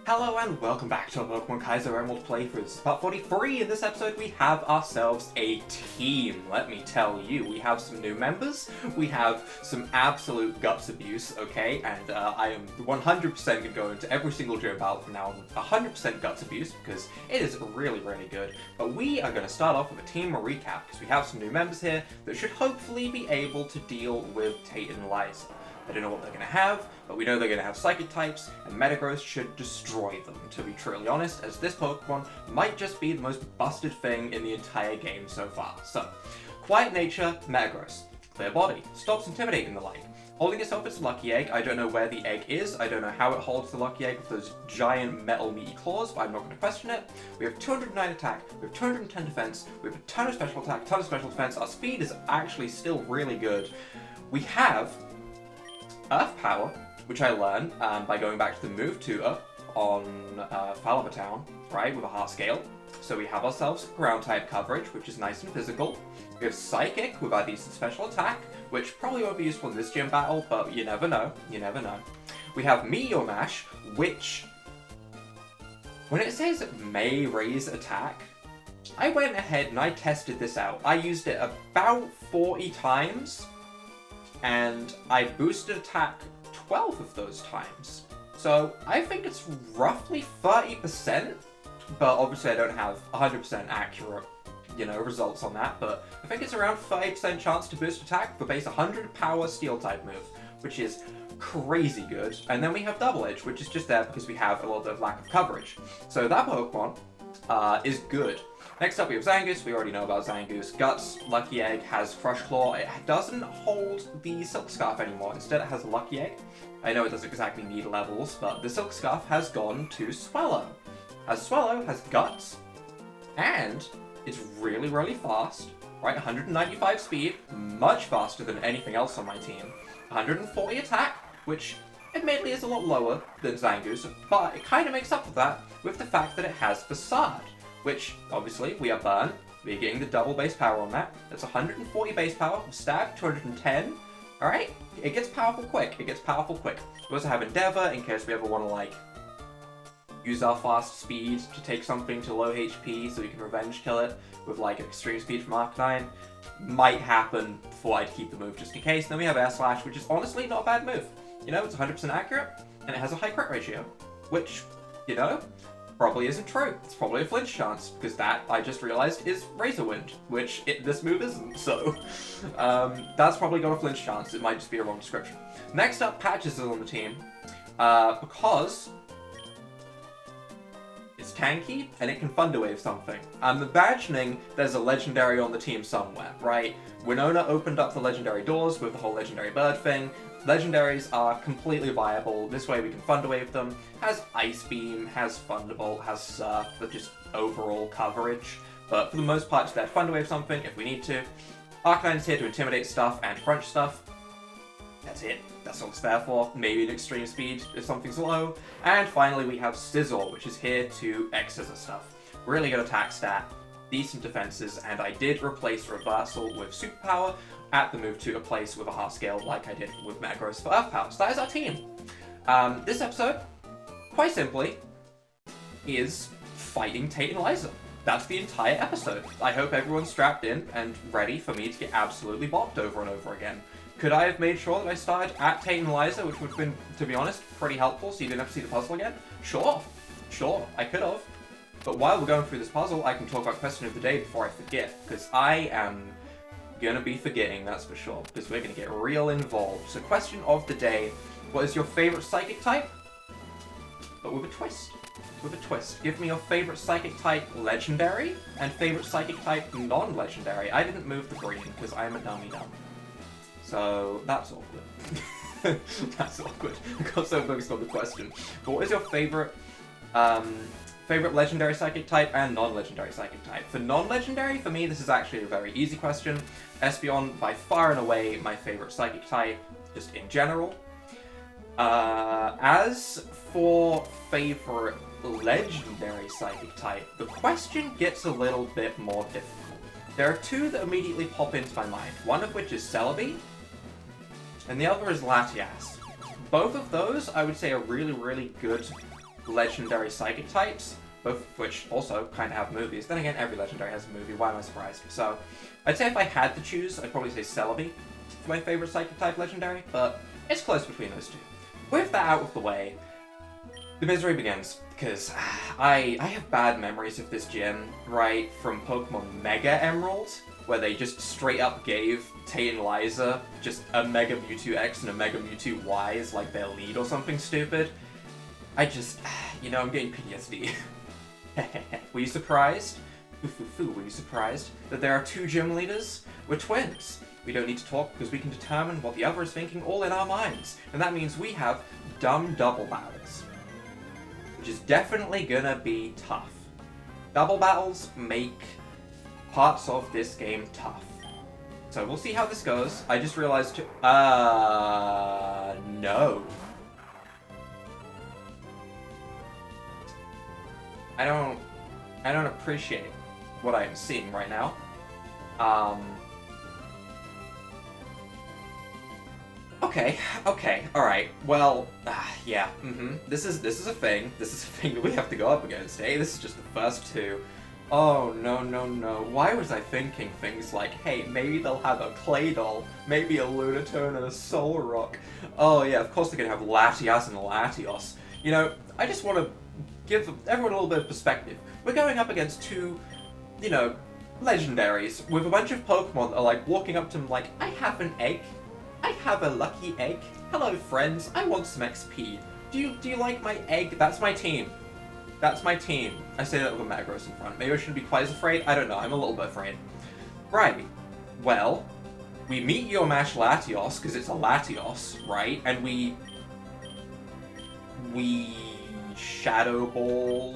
Hello and welcome back to our Pokemon Kaizo Emerald playthrough. This is part 43. In this episode we have ourselves a team. Let me tell you, we have some new members, we have some absolute guts abuse, okay? And I am 100% going to go into every single gym battle from now on with 100% guts abuse because it is really, really good. But we are going to start off with a team recap because we have some new members here that should hopefully be able to deal with Tate and Liza. I don't know what they're going to have, but we know they're going to have Psychic types, and Metagross should destroy them, to be truly honest, as this Pokemon might just be the most busted thing in the entire game so far. So, Quiet Nature, Metagross. Clear Body, stops intimidating the like. Holding itself its Lucky Egg, I don't know where the egg is, I don't know how it holds the Lucky Egg with those giant metal meaty claws, but I'm not going to question it. We have 209 attack, we have 210 defense, we have a ton of special attack, ton of special defense, our speed is actually still really good. We have Earth Power, which I learned by going back to the move tutor on Falaba Town, right, with a heart scale. So we have ourselves ground type coverage, which is nice and physical. We have Psychic with our decent special attack, which probably won't be useful in this gym battle, but you never know, you never know. We have Meteor Mash, which, when it says may raise attack, I went ahead and I tested this out. I used it about 40 times, and I boosted attack 12 of those times. So I think it's roughly 30%, but obviously I don't have 100% accurate, results on that, but I think it's around 30% chance to boost attack for base 100 power steel type move, which is crazy good. And then we have Double Edge, which is just there because we have a little bit of lack of coverage. So that Pokemon is good. Next up we have Zangoose. We already know about Zangoose. Guts, Lucky Egg, has Crush Claw. It doesn't hold the Silk Scarf anymore. Instead it has a Lucky Egg. I know it doesn't exactly need levels, but the Silk Scarf has gone to Swellow. As Swellow has Guts, and it's really, really fast. Right, 195 speed, much faster than anything else on my team. 140 attack, which admittedly is a lot lower than Zangoose, but it kind of makes up for that with the fact that it has Facade, which, obviously, we are Burn. We're getting the double base power on that. That's 140 base power, Stab, 210. Alright? It gets powerful quick. It gets powerful quick. We also have Endeavor, in case we ever want to, use our fast speed to take something to low HP so we can revenge kill it with, extreme speed from Arcanine. Might happen before I'd keep the move just in case. Then we have Air Slash, which is honestly not a bad move. It's 100% accurate, and it has a high crit ratio, which, probably isn't true. It's probably a flinch chance, because that, I just realized, is Razor Wind, which this move isn't, so that's probably got a flinch chance. It might just be a wrong description. Next up, Patches is on the team, because it's tanky, and it can Thunder Wave something. I'm imagining there's a Legendary on the team somewhere, right? Winona opened up the Legendary doors with the whole Legendary Bird thing. Legendaries are completely viable. This way we can Thunder Wave them. Has Ice Beam, has Thunderbolt, has Surf, but just overall coverage. But for the most part, it's there to Thunder Wave something if we need to. Arcanine's here to intimidate stuff and crunch stuff. That's it. That's all it's there for. Maybe an extreme speed if something's low. And finally we have Scizor, which is here to X-Scissor stuff. Really good attack stat, decent defenses, and I did replace Reversal with Superpower at the move to a place with a heart scale like I did with Metagross for Earth Power. So that is our team. This episode, quite simply, is fighting Tate and Liza. That's the entire episode. I hope everyone's strapped in and ready for me to get absolutely bopped over and over again. Could I have made sure that I started at Tate and Liza, which would have been, to be honest, pretty helpful so you didn't have to see the puzzle again? Sure, I could have. But while we're going through this puzzle, I can talk about question of the day before I forget, because I am gonna be forgetting, that's for sure, because we're gonna get real involved. So question of the day, what is your favorite Psychic type? But with a twist. With a twist. Give me your favorite Psychic type Legendary, and favorite Psychic type non-Legendary. I didn't move the green, because I'm a dummy dumb. So, that's awkward. That's awkward. I got so focused on the question. But what is your favorite Legendary Psychic type and non-Legendary Psychic type? For non-Legendary, for me, this is actually a very easy question. Espeon, by far and away, my favorite Psychic type, just in general. As for favorite Legendary Psychic type, the question gets a little bit more difficult. There are two that immediately pop into my mind, one of which is Celebi, and the other is Latias. Both of those, I would say, are really, really good legendary psychic types, both of which also kind of have movies. Then again, every legendary has a movie, why am I surprised? So, I'd say if I had to choose, I'd probably say Celebi for my favorite psychic type legendary, but it's close between those two. With that out of the way, the misery begins, because I have bad memories of this gym, right, from Pokemon Mega Emerald, where they just straight up gave Tate Liza just a Mega Mewtwo X and a Mega Mewtwo Y as like their lead or something stupid. I just, you know, I'm getting PTSD. Were you surprised? Were you surprised that there are two gym leaders? We're twins. We don't need to talk because we can determine what the other is thinking all in our minds. And that means we have dumb double battles. Which is definitely gonna be tough. Double battles make parts of this game tough. So we'll see how this goes. I just realized no. I don't appreciate what I'm seeing right now. Okay, alright. Well, yeah, This is a thing. This is a thing that we have to go up against, eh? This is just the first two. Oh, no. Why was I thinking things like, hey, maybe they'll have a Clay Doll, maybe a Lunatone and a Solrock. Oh yeah, of course they're gonna have Latias and Latios. You know, I just want to give everyone a little bit of perspective. We're going up against two, you know, legendaries with a bunch of Pokemon that are like walking up to them like, I have an egg. I have a lucky egg. Hello friends, I want some XP. Do you like my egg? That's my team. That's my team. I say that with a Metagross in front. Maybe I shouldn't be quite as afraid. I don't know. I'm a little bit afraid. Right. Well, we meet your Mash Latios because it's a Latios, right? And we Shadow Ball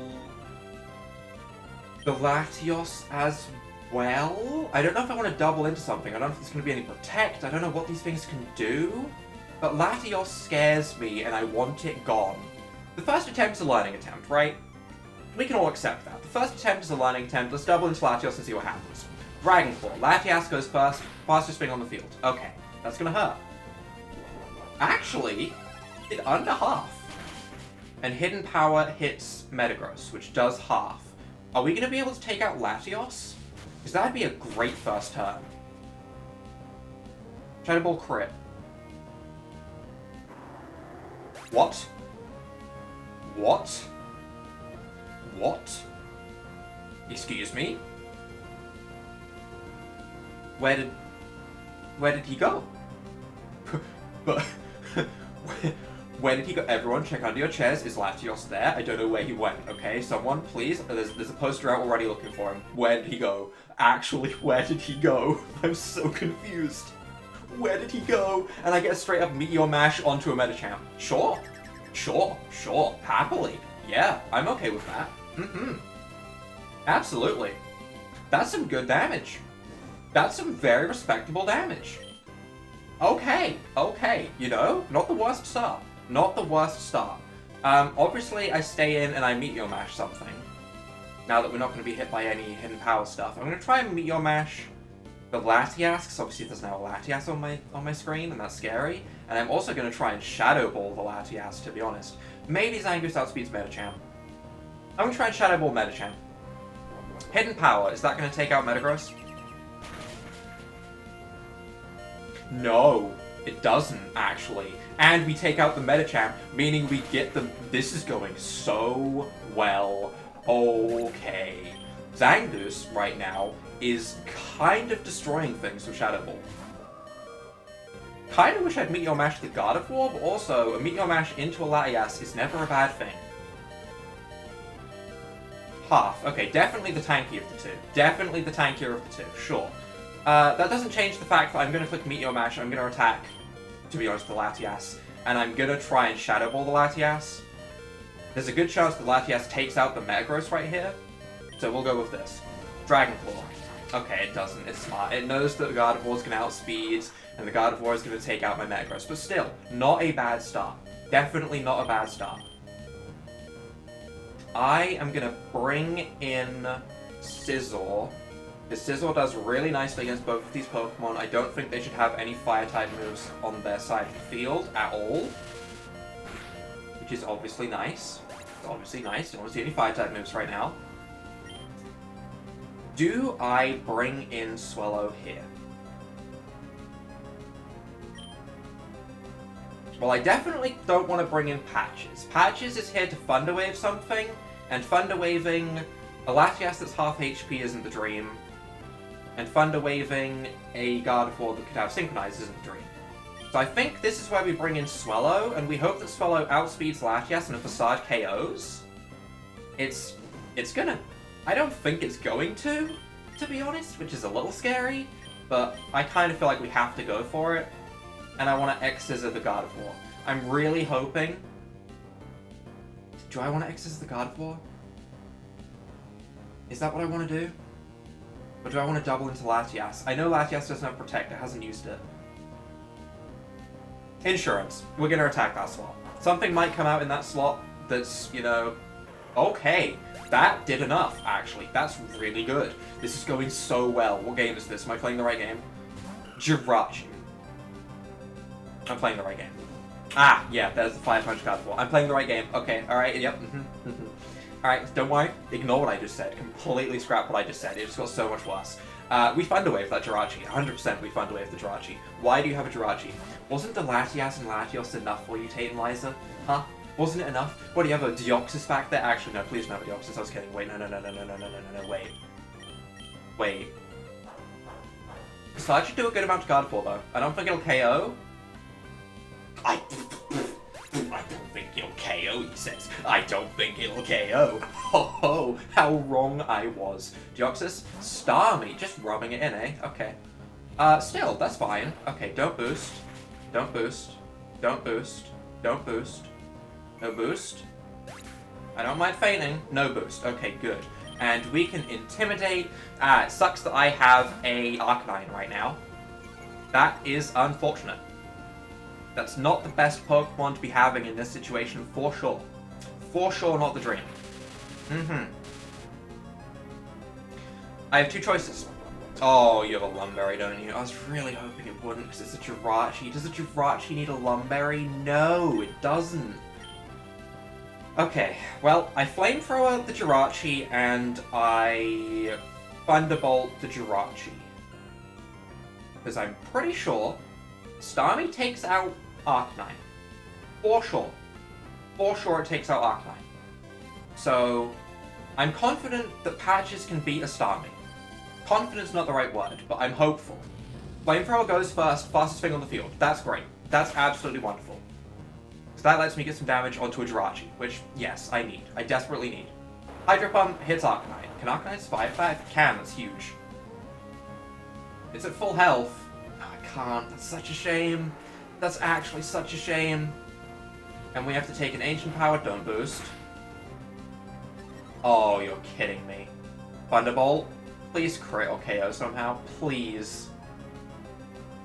the Latios as well. I don't know if I want to double into something. I don't know if there's going to be any Protect. I don't know what these things can do. But Latios scares me and I want it gone. The first attempt is a learning attempt, right? We can all accept that. The first attempt is a learning attempt. Let's double into Latios and see what happens. Dragon Claw. Latias goes first. Fastest thing on the field. Okay. That's gonna hurt. Actually, it under half. And Hidden Power hits Metagross, which does half. Are we gonna be able to take out Latios? Because that'd be a great first turn. Shadow Ball crit. What? What? What? Excuse me? Where did he go? But where did he go? Everyone, check under your chairs. Is Latios there? I don't know where he went. Okay, someone, please. There's a poster out already looking for him. Where did he go? Actually, where did he go? I'm so confused. Where did he go? And I get a straight up Meteor Mash onto a Medicham. Sure. Happily. Yeah, I'm okay with that. Absolutely. That's some good damage. That's some very respectable damage. Okay. You know, not the worst start. Obviously I stay in and I Meteor Mash something. Now that we're not going to be hit by any Hidden Power stuff. I'm going to try and Meteor Mash the Latias, because obviously there's now a Latias on my screen, and that's scary. And I'm also going to try and Shadow Ball the Latias, to be honest. Maybe Zangoose outspeeds Medicham. I'm going to try and Shadow Ball Medicham. Hidden Power, is that going to take out Metagross? No, it doesn't, actually. And we take out the Medicham, meaning we get the... This is going so well. Okay. Zangoose, right now, is kind of destroying things with Shadow Ball. Kind of wish I'd Meteor Mash the Gardevoir, but also a Meteor Mash into a Latias is never a bad thing. Half. Okay, definitely the tankier of the two. Definitely the tankier of the two, sure. That doesn't change the fact that I'm going to click Meteor Mash, I'm going to attack, to be honest, the Latias, and I'm going to try and Shadow Ball the Latias. There's a good chance the Latias takes out the Metagross right here, so we'll go with this. Dragon Claw. Okay, it doesn't. It's smart. It knows that the Gardevoir's going to outspeed, and the Gardevoir is going to take out my Metagross. But still, not a bad start. Definitely not a bad start. I am going to bring in Scizor. Because Scizor does really nicely against both of these Pokemon. I don't think they should have any Fire-type moves on their side of the field at all. Which is obviously nice. obviously, nice. Don't want to see any Fire-type moves right now. Do I bring in Swallow here? Well, I definitely don't want to bring in Patches. Patches is here to Thunder Wave something, and Thunder Waving a Latias that's half HP isn't the dream, and Thunder Waving a Gardevoir that could have Synchronize isn't the dream. So I think this is where we bring in Swallow, and we hope that Swallow outspeeds Latias and a Facade KOs. It's gonna... I don't think it's going to be honest, which is a little scary, but I kind of feel like we have to go for it. And I want to X-Scissor the Gardevoir. I'm really hoping... Do I want to X-Scissor the Gardevoir? Is that what I want to do? Or do I want to double into Latias? I know Latias doesn't have Protect, it hasn't used it. Insurance. We're going to attack that slot. Something might come out in that slot that's, you know... Okay, that did enough, actually. That's really good. This is going so well. What game is this? Am I playing the right game? Jirachi. I'm playing the right game. Ah, yeah, there's the Fire Punch Gardevoir. I'm playing the right game. Okay, alright, yep. Alright, don't worry. Ignore what I just said. Completely scrap what I just said. It just got so much worse. We Thunder Wave that Jirachi. 100% we Thunder Wave the Jirachi. Why do you have a Jirachi? Wasn't the Latias and Latios enough for you, Tate Liza? Huh? Wasn't it enough? What, do you have a Deoxys back there? Actually, no, please don't have a Deoxys. I was kidding. Wait, no, wait. Wait. Sludge should do a good amount to Gardevoir, though. I don't think it'll KO. I don't think it'll KO, he says. I don't think it'll KO. Ho ho, how wrong I was. Deoxys, Starmie, just rubbing it in, eh? Okay. Still, that's fine. Okay, don't boost. Don't boost. Don't boost. Don't boost. No boost. I don't mind fainting. No boost. Okay, good. And we can Intimidate. It sucks that I have a Arcanine right now. That is unfortunate. That's not the best Pokemon to be having in this situation, for sure. For sure not the dream. I have two choices. Oh, you have a Lumberry, don't you? I was really hoping it wouldn't, because it's a Jirachi. Does a Jirachi need a Lumberry? No, it doesn't. Okay, well, I Flamethrower the Jirachi, and I Thunderbolt the Jirachi. Because I'm pretty sure Starmie takes out Arcanine. For sure. For sure it takes out Arcanine. So, I'm confident that Patches can beat a Starmie. Confident's not the right word, but I'm hopeful. Flamethrower goes first, fastest thing on the field. That's great. That's absolutely wonderful. So that lets me get some damage onto a Jirachi, which, yes, I need. I desperately need. Hydro Pump hits Arcanine. Can Arcanine survive that? It can, that's huge. It's at full health. No, I can't. That's such a shame. That's actually such a shame. And we have to take an Ancient Power, don't boost. Oh, you're kidding me. Thunderbolt, please crit or KO somehow, please.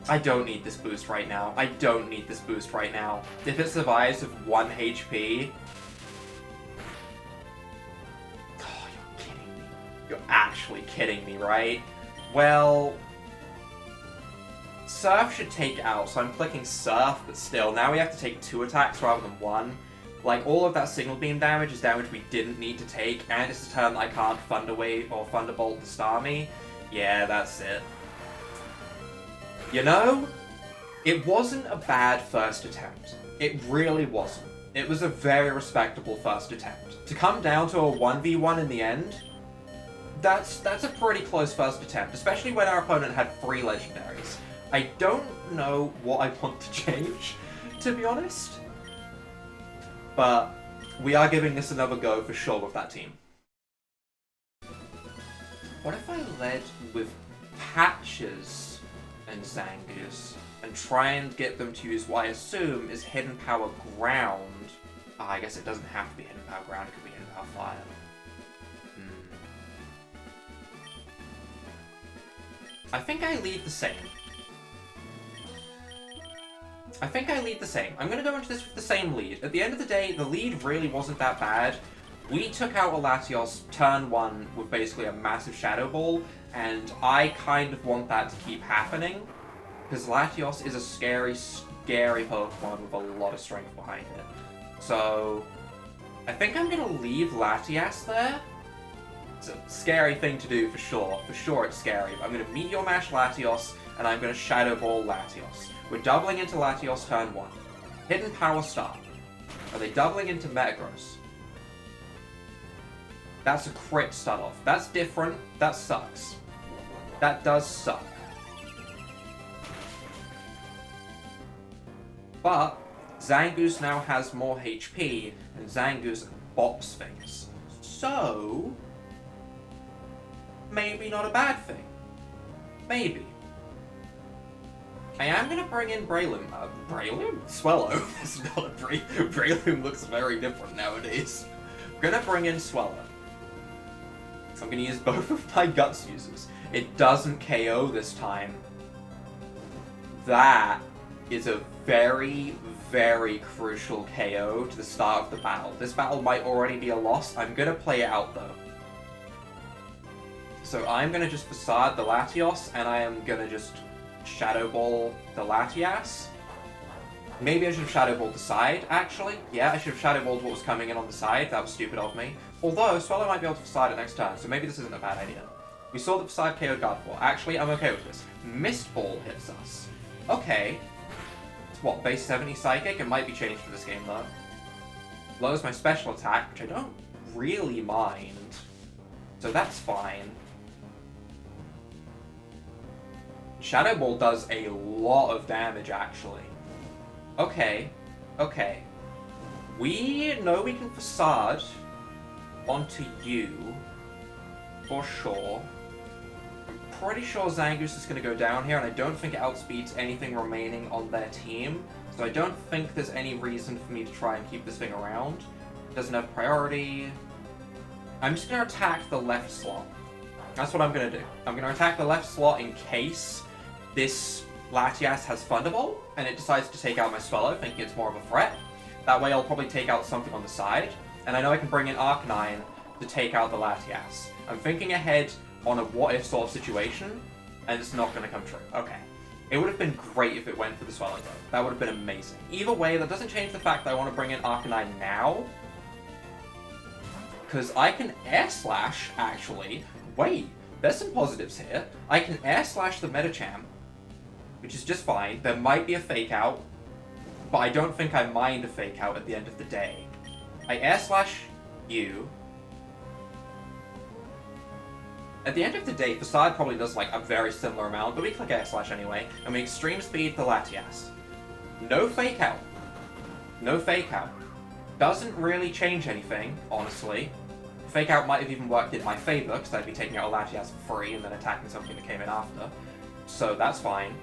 I don't need this boost right now. I don't need this boost right now. If it survives with 1 HP... Oh, you're kidding me. You're actually kidding me, right? Well... Surf should take out, so I'm clicking Surf, but still, now we have to take 2 attacks rather than 1. Like, all of that Signal Beam damage is damage we didn't need to take, and it's a turn that I can't Thunder Wave or Thunderbolt the Starmie. Yeah, that's it. You know, it wasn't a bad first attempt. It really wasn't. It was a very respectable first attempt. To come down to a 1v1 in the end, that's a pretty close first attempt, especially when our opponent had 3 Legendaries. I don't know what I want to change, to be honest. But we are giving this another go for sure with that team. What if I led with Patches and Zangoose and try and get them to use what I assume is Hidden Power Ground? I guess it doesn't have to be Hidden Power Ground, it could be Hidden Power Fire. I think I lead the same. I'm going to go into this with the same lead. At the end of the day, the lead really wasn't that bad. We took out a Latios turn 1 with basically a massive Shadow Ball, and I kind of want that to keep happening, because Latios is a scary, scary Pokemon with a lot of strength behind it. So, I think I'm gonna leave Latias there. It's a scary thing to do for sure. For sure it's scary. But I'm gonna Meteor Mash Latios, and I'm gonna Shadow Ball Latios. We're doubling into Latios turn 1. Hidden Power Star. Are they doubling into Metagross? That's a crit start off. That's different. That sucks. That does suck. But Zangoose now has more HP, and Zangoose bops things. So, maybe not a bad thing. Maybe. I am going to bring in Breloom. Breloom? Swellow. It's not a Breloom looks very different nowadays. I'm going to bring in Swellow. I'm going to use both of my Guts users. It doesn't KO this time. That is a very, very crucial KO to the start of the battle. This battle might already be a loss. I'm going to play it out though. So I'm going to just Facade the Latios, and I am going to just Shadow Ball the Latias. Maybe I should have Shadow Balled the side, actually. Yeah, I should have Shadow Balled what was coming in on the side. That was stupid of me. Although, Swallow might be able to Facade it next turn, so maybe this isn't a bad idea. We saw the Facade KO'd Gardevoir. Actually, I'm okay with this. Mist Ball hits us. Okay. It's what, base 70 Psychic? It might be changed for this game, though. Lowers my special attack, which I don't really mind. So that's fine. Shadow Ball does a lot of damage, actually. Okay. Okay. We know we can Facade onto you, for sure. I'm pretty sure Zangoose is going to go down here, and I don't think it outspeeds anything remaining on their team, so I don't think there's any reason for me to try and keep this thing around. It doesn't have priority. I'm just going to attack the left slot. That's what I'm going to do. I'm going to attack the left slot in case this Latias has Thunderbolt, and it decides to take out my Swellow, thinking it's more of a threat. That way I'll probably take out something on the side. And I know I can bring in Arcanine to take out the Latias. I'm thinking ahead on a what-if sort of situation, and it's not going to come true. Okay. It would have been great if it went for the Swellow, though. That would have been amazing. Either way, that doesn't change the fact that I want to bring in Arcanine now. Because I can Air Slash, actually. Wait, there's some positives here. I can Air Slash the Medicham, which is just fine. There might be a Fake Out, but I don't think I mind a Fake Out at the end of the day. I Air Slash you. At the end of the day, Facade probably does like a very similar amount, but we click Air Slash anyway, and we Extreme Speed the Latias. No Fake Out. No Fake Out. Doesn't really change anything, honestly. Fake Out might have even worked in my favor, because I'd be taking out a Latias for free and then attacking something that came in after. So that's fine.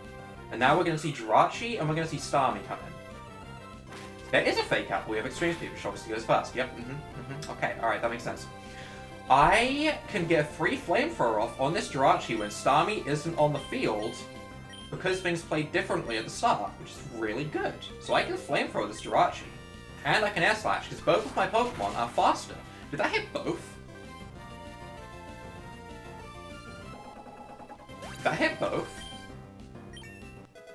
And now we're going to see Jirachi, and we're going to see Starmie come in. There is a Fake Out, but we have Extreme Speed, which obviously goes first. Yep, Okay, alright, that makes sense. I can get a free Flamethrower off on this Jirachi when Starmie isn't on the field, because things played differently at the start, which is really good. So I can Flamethrower this Jirachi, and I can Air Slash, because both of my Pokemon are faster. Did that hit both? Did that hit both?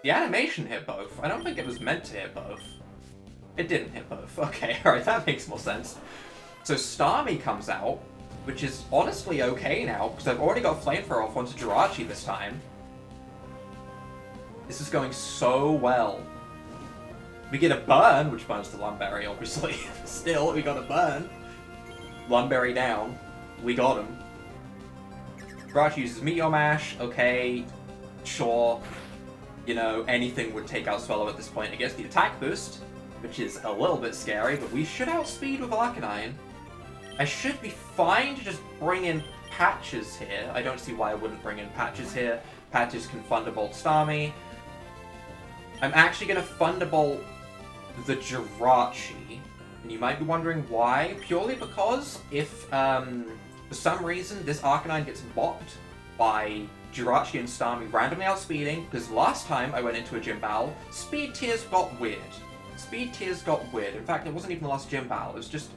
The animation hit both. I don't think it was meant to hit both. It didn't hit both. Okay, alright, that makes more sense. So Starmie comes out, which is honestly okay now, because I've already got Flamethrower off onto Jirachi this time. This is going so well. We get a burn, which burns the Lumberry, obviously. Still, we got a burn. Lumberry down. We got him. Jirachi uses Meteor Mash. Okay, sure. You know, anything would take out Swellow at this point. It gets the attack boost, which is a little bit scary, but we should outspeed with Arcanine. I should be fine to just bring in Patches here. I don't see why I wouldn't bring in Patches here. Patches can Thunderbolt Starmie. I'm actually going to Thunderbolt the Jirachi, and you might be wondering why. Purely because if, for some reason, this Arcanine gets bopped by Jirachi and Starmie randomly outspeeding, because last time I went into a gym battle, speed tiers got weird. Speed tiers got weird. In fact, it wasn't even the last gym battle. It was just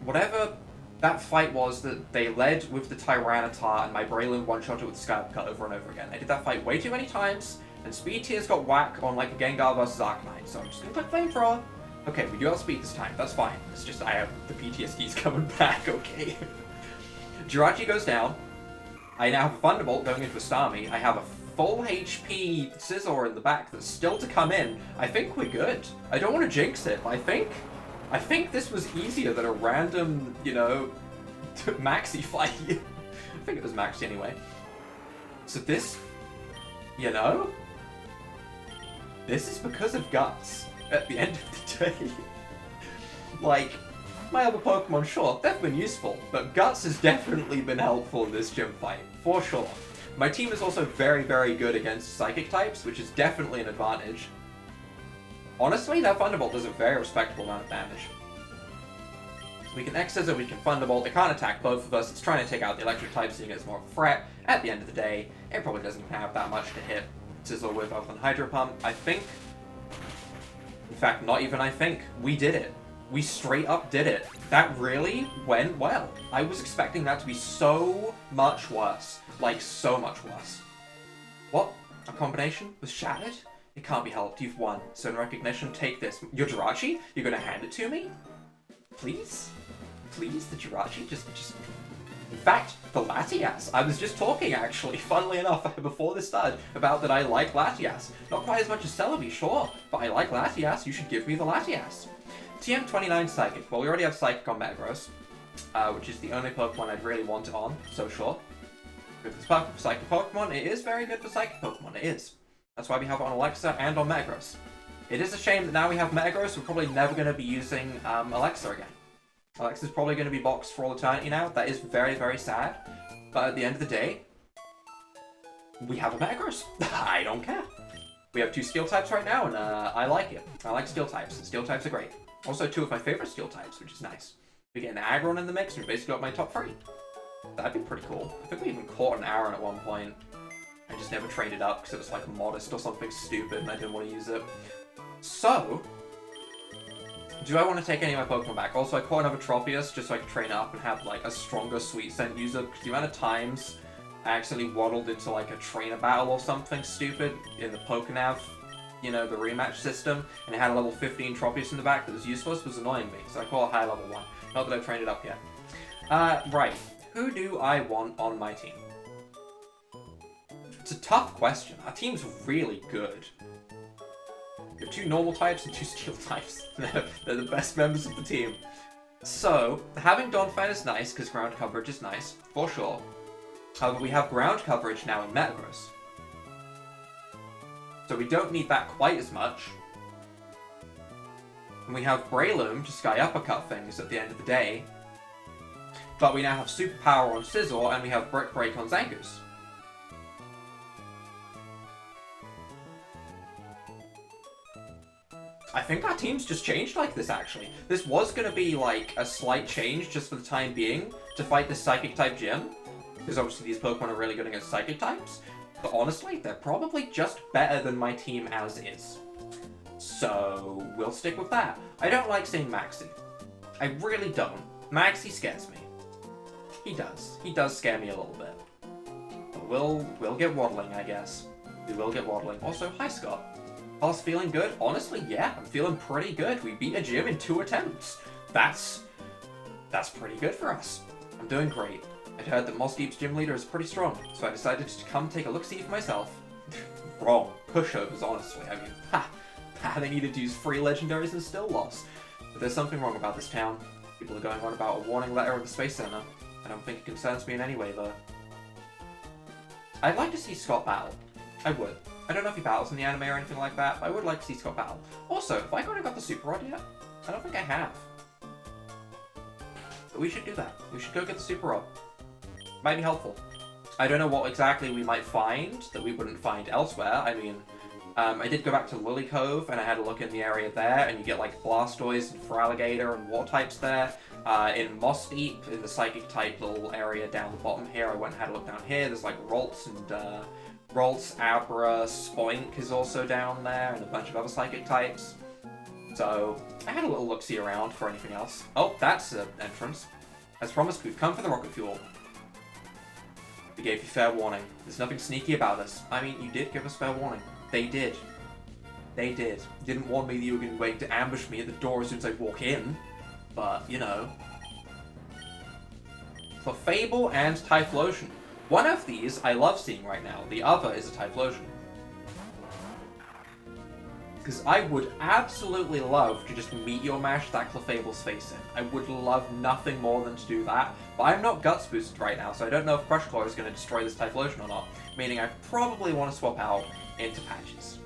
whatever that fight was that they led with the Tyranitar, and my Breloom one-shot it with the Skype Cut over and over again. I did that fight way too many times, and speed tiers got whack on like a Gengar versus Arcanine. So I'm just gonna click Flamethrower. Okay, we do have speed this time. That's fine. It's just I have the PTSD's coming back, okay? Jirachi goes down. I now have a Thunderbolt going into a Starmie. I have a full HP Scizor in the back that's still to come in. I think we're good. I don't want to jinx it, but I think this was easier than a random, you know, Maxi fight. I think it was Maxi anyway. So this, you know, this is because of Guts at the end of the day. Like, my other Pokemon, sure, they've been useful, but Guts has definitely been helpful in this gym fight, for sure. My team is also very, very good against Psychic types, which is definitely an advantage. Honestly, that Thunderbolt does a very respectable amount of damage. So we can X-Scissor, we can Thunderbolt, it can't attack both of us, it's trying to take out the electric type, seeing it's more of a threat. At the end of the day, it probably doesn't even have that much to hit Scizor with other than Hydro Pump. I think, in fact, not even I think, we did it. We straight up did it. That really went well. I was expecting that to be so much worse. Like, so much worse. What? A combination was shattered? It can't be helped. You've won. So in recognition, take this. Your Jirachi? You're gonna hand it to me? Please? Please, the Jirachi? Just... In fact, the Latias. I was just talking, actually, funnily enough, before this started, about that I like Latias. Not quite as much as Celebi, sure, but I like Latias. You should give me the Latias. TM29 Psychic. Well, we already have Psychic on Metagross, which is the only Pokemon I'd really want it on, so sure. Good for Psychic Pokemon. It is very good for Psychic Pokemon. It is. That's why we have it on Alexa and on Metagross. It is a shame that now we have Metagross, we're probably never going to be using Alexa again. Alexa's probably going to be boxed for all eternity now. That is very, very sad. But at the end of the day, we have a Metagross. I don't care. We have 2 Steel types right now, and I like it. I like Steel types, and Steel types are great. Also 2 of my favorite Steel types, which is nice. We get an Aggron in the mix, and we basically got my top 3. That'd be pretty cool. I think we even caught an Aron at one point. I just never trained it up because it was like modest or something stupid and I didn't want to use it. So, do I want to take any of my Pokemon back? Also, I caught another Tropius just so I could train it up and have like a stronger Sweet Scent user, because the amount of times I accidentally waddled into like a trainer battle or something stupid in the Pokenav, you know, the rematch system, and it had a level 15 Tropius in the back that was useless, was annoying me, so I caught a high level one. Not that I've trained it up yet. Right. Who do I want on my team? It's a tough question. Our team's really good. We have 2 normal types and 2 Steel types. They're the best members of the team. So, having Donphan is nice, because ground coverage is nice, for sure. However, we have ground coverage now in Metagross. So we don't need that quite as much. And we have Breloom to Sky Uppercut things at the end of the day. But we now have Superpower on Scizor, and we have Brick Break on Zangoose. I think our team's just changed like this, actually. This was going to be, like, a slight change just for the time being to fight this Psychic-type gym. Because obviously these Pokemon are really good against Psychic types. But honestly, they're probably just better than my team as is. So, we'll stick with that. I don't like seeing Maxi. I really don't. Maxi scares me. He does. He does scare me a little bit. But we'll get waddling, I guess. We will get waddling. Also, hi Scott. Paul's feeling good? Honestly, yeah, I'm feeling pretty good. We beat a gym in 2 attempts. That's pretty good for us. I'm doing great. I'd heard that Moss Deep's gym leader is pretty strong, so I decided to come take a look-see for myself. Wrong. Pushovers, honestly. I mean, they needed to use 3 legendaries and still lost. But there's something wrong about this town. People are going on about a warning letter at the Space Center. I don't think it concerns me in any way, though. I'd like to see Scott battle. I would. I don't know if he battles in the anime or anything like that, but I would like to see Scott battle. Also, have I got the Super Rod yet? I don't think I have. But we should do that. We should go get the Super Rod. Might be helpful. I don't know what exactly we might find that we wouldn't find elsewhere. I mean, I did go back to Lily Cove, and I had a look in the area there, and you get, like, Blastoise and Feraligatr and Water types there. In Moss Deep, in the Psychic-type little area down the bottom here, I went and had a look down here. There's, like, Ralts and, Ralts, Abra, Spoink is also down there, and a bunch of other Psychic types. So, I had a little look-see around for anything else. Oh, that's an entrance. As promised, we've come for the rocket fuel. We gave you fair warning. There's nothing sneaky about us. I mean, you did give us fair warning. They did. They did. Didn't warn me that you were going to wait to ambush me at the door as soon as I walk in. But, you know. Clefable and Typhlosion. One of these I love seeing right now. The other is a Typhlosion. Because I would absolutely love to just Meteor Mash that Clefable's face in. I would love nothing more than to do that. But I'm not Guts boosted right now, so I don't know if Crush Claw is going to destroy this Typhlosion or not. Meaning I probably want to swap out into Patches.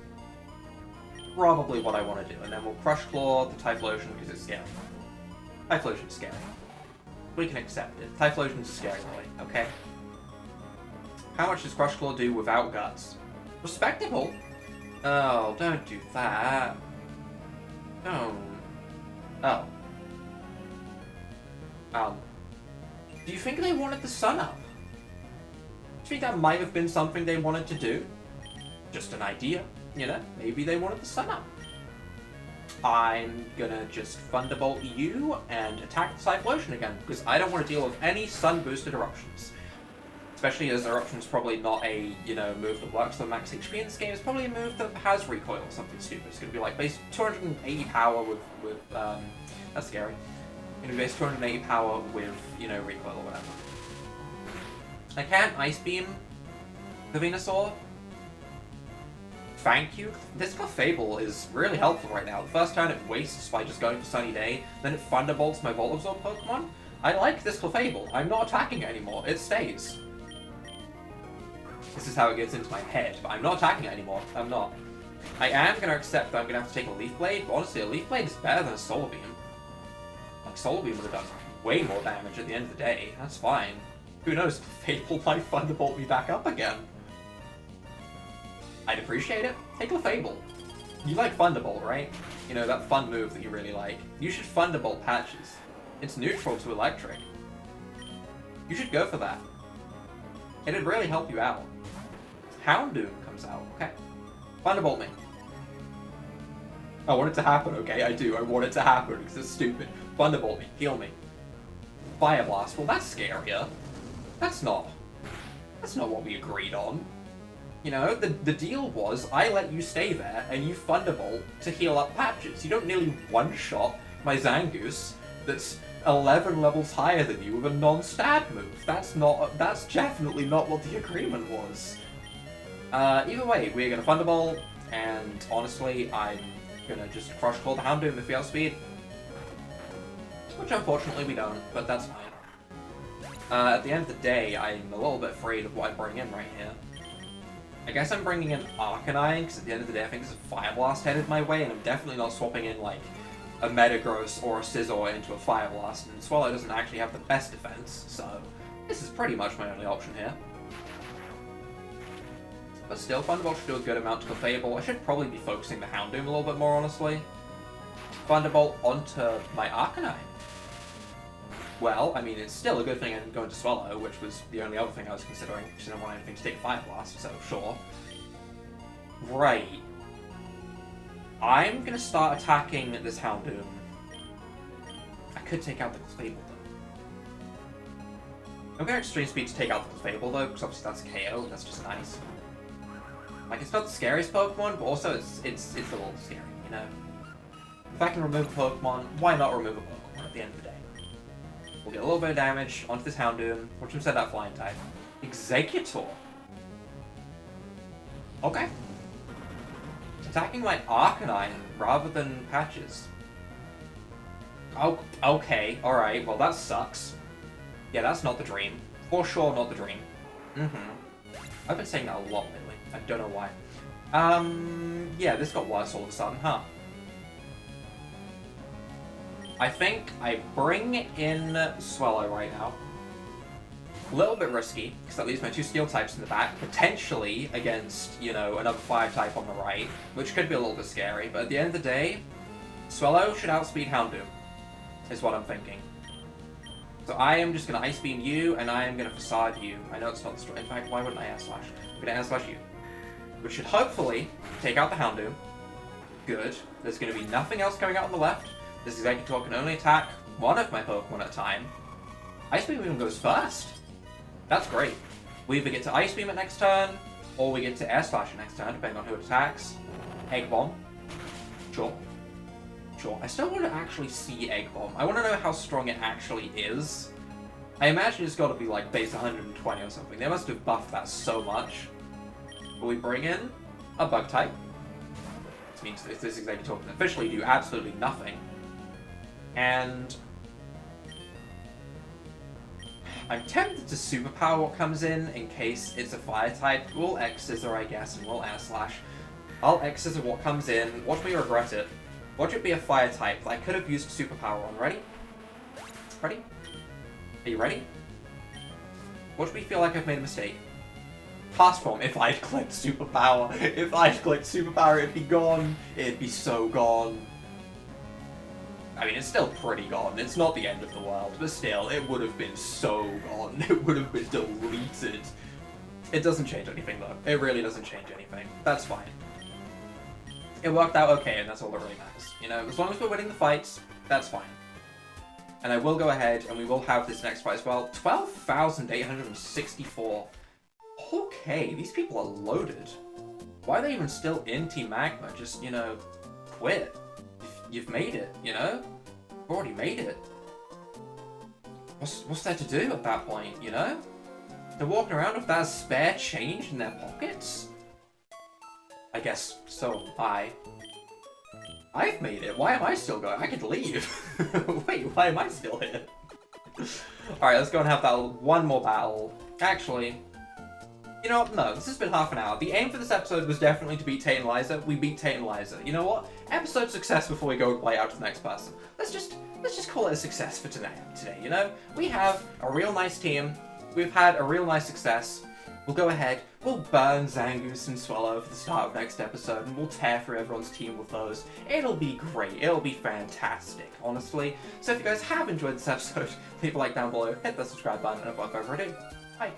Probably what I want to do. And then we'll Crush Claw the Typhlosion because it's scary. Typhlosion's scary. We can accept it. Typhlosion's a scary boy, okay? How much does Crush Claw do without Guts? Respectable! Oh, don't do that. Don't. Oh. Do you think they wanted the sun up? Do you think that might have been something they wanted to do? Just an idea, you know? Maybe they wanted the sun up. I'm gonna just Thunderbolt you and attack the Typhlosion again, because I don't want to deal with any sun-boosted eruptions. Especially as Eruption's probably not a, you know, move that works for max HP in this game. It's probably a move that has recoil or something stupid. It's going to be like base 280 power with that's scary. It's going to be base 280 power with, you know, recoil or whatever. I can't Ice Beam the Venusaur. Thank you. This Clefable is really helpful right now. The first turn it wastes by just going for Sunny Day, then it Thunderbolts my Volt Absorb Pokemon. I like this Clefable. I'm not attacking it anymore. It stays. This is how it gets into my head, but I'm not attacking it anymore. I'm not. I am going to accept that I'm going to have to take a Leaf Blade, but honestly, a Leaf Blade is better than a Solar Beam. Like, Solar Beam would have done way more damage at the end of the day. That's fine. Who knows, Fable might Thunderbolt me back up again. I'd appreciate it. Take a Fable. You like Thunderbolt, right? You know, that fun move that you really like. You should Thunderbolt Patches. It's neutral to Electric. You should go for that. It'd really help you out. Houndoom comes out, okay. Thunderbolt me. I want it to happen, okay? I do. I want it to happen because it's stupid. Thunderbolt me. Heal me. Fire Blast. Well, that's scarier. That's not what we agreed on. You know, the deal was I let you stay there and you Thunderbolt to heal up Patches. You don't nearly one-shot my Zangoose that's 11 levels higher than you with a non-stab move. That's definitely not what the agreement was. Either way, we're gonna Thunderbolt, and honestly, I'm gonna just Crush Claw the Houndoom if we outspeed. Which unfortunately we don't, but that's fine. At the end of the day, I'm a little bit afraid of what I bring in right here. I guess I'm bringing in Arcanine, because at the end of the day I think there's a Fire Blast headed my way, and I'm definitely not swapping in, like, a Metagross or a Scizor into a Fire Blast, and Swallow doesn't actually have the best defense, so this is pretty much my only option here. But still, Thunderbolt should do a good amount to Clefable. I should probably be focusing the Houndoom a little bit more, honestly. Thunderbolt onto my Arcanine. Well, I mean, it's still a good thing I didn't go into Swallow, which was the only other thing I was considering, because I didn't want anything to take Fire Blast, so sure. Right. I'm gonna start attacking this Houndoom. I could take out the Clefable, though. I'm gonna Extreme Speed to take out the Clefable, though, because obviously that's KO, that's just nice. Like, it's not the scariest Pokemon, but also it's a little scary, you know? If I can remove a Pokemon, why not remove a Pokemon at the end of the day? We'll get a little bit of damage onto this Houndoom, which will set that Flying type. Executor! Okay. Attacking my Arcanine rather than Patches. Oh, okay, alright, well that sucks. Yeah, that's not the dream. For sure not the dream. I've been saying that a lot lately. I don't know why. Yeah, this got worse all of a sudden, huh? I think I bring in Swallow right now. A little bit risky, because that leaves my two Steel types in the back, potentially against, you know, another Fire type on the right, which could be a little bit scary, but at the end of the day, Swallow should outspeed Houndoom, is what I'm thinking. So I am just going to Ice Beam you, and I am going to Facade you. I know it's not the in fact, why wouldn't I Air Slash? I'm going to Air Slash you. Which should hopefully take out the Houndoom. Good. There's going to be nothing else coming out on the left. This Executor can only attack one of my Pokemon at a time. Ice Beam even goes first. That's great. We either get to Ice Beam it next turn, or we get to Air Slash it next turn, depending on who it attacks. Egg Bomb. Sure. Sure. I still want to actually see Egg Bomb. I want to know how strong it actually is. I imagine it's got to be like base 120 or something. They must have buffed that so much. But we bring in a Bug type. Which means that this Executor can officially do absolutely nothing. And I'm tempted to Superpower what comes in case it's a Fire type. We'll X-Scissor, I guess, and we'll Air Slash. I'll X-Scissor what comes in. Watch me regret it. Watch it be a Fire type that I could have used Superpower on. Ready? Ready? Are you ready? Watch me feel like I've made a mistake. Past form, if I'd clicked Superpower. If I'd clicked Superpower, it'd be gone. It'd be so gone. I mean, it's still pretty gone. It's not the end of the world, but still, it would have been so gone. It would have been deleted. It doesn't change anything, though. It really doesn't change anything. That's fine. It worked out okay, and that's all that really matters. You know, as long as we're winning the fights, that's fine. And I will go ahead, and we will have this next fight as well. 12,864. Okay, these people are loaded. Why are they even still in Team Magma? Just, you know, quit. You've made it, you know? You've already made it. What's there to do at that point, you know? They're walking around with that spare change in their pockets? I guess so am I. I've made it. Why am I still going? I could leave. Wait, why am I still here? Alright, let's go and have that one more battle. Actually, you know what? No, this has been half an hour. The aim for this episode was definitely to beat Tate Liza. We beat Tate Liza. You know what? Episode success before we go and play out to the next person. Let's just call it a success for today, you know? We have a real nice team. We've had a real nice success. We'll go ahead, we'll burn Zangoose and Swallow for the start of next episode, and we'll tear through everyone's team with those. It'll be great. It'll be fantastic, honestly. So if you guys have enjoyed this episode, leave a like down below, hit the subscribe button, and above everything, bye.